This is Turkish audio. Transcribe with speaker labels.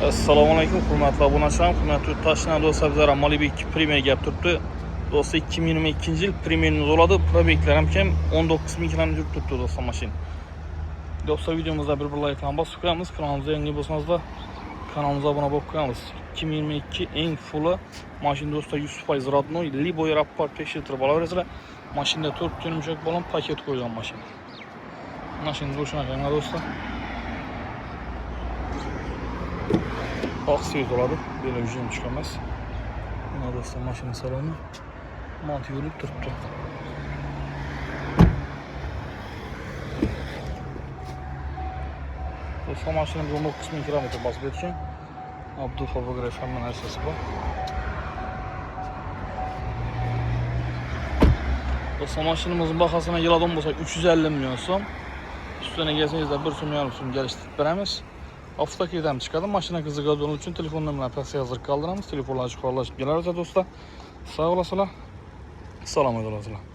Speaker 1: Assalomu alaykum, hurmatli obunachilar, hurmatli yurtdoshlar. Do'stlar, bizlar Malibu 2 Premier gap turibdi. Do'stlar, 2022-yil Premierimiz bo'ladi. Probeklar ham kam 19.000 km yurib turibdi do'stlar mashina. Do'stlar, videomizda bir like bilan bosib qo'yamiz. Kanalimizga yangi bo'lsangiz, kanalimizga obuna bo'lib qo'yamiz. 2022 eng full mashina do'stlar 100% rodnoy, liboy rapport tekshirtirib olaverasizlar. Mashinada 4 yumshoq bo'lgan paket qo'yilgan mashina. Mashina shunaqa do'stlar. Oq suyuz oladi, böyle ucuyum çıkamaz. Buna do'stlar mashina saloni mont yo'lib turibdi. Do'stlar, mashinamiz 19.000 km bosib o'tgan. Abdul fotografiya hamma narsasi bor. Do'stlar, mashinamizning bahosini yildan bo'lsa 350 million so'm. Üstüne gelseniz de 1,5 so'm geliştirib beramiz. Avtokredam chiqadi. Mashina qiziqadiganlar uchun telefon nomerini pastga yozib qoldiramiz. Telefonlarni chiqarib olib kelarsiz do'stlar. Sog' bo'lasizlar. Assalomu alaykum.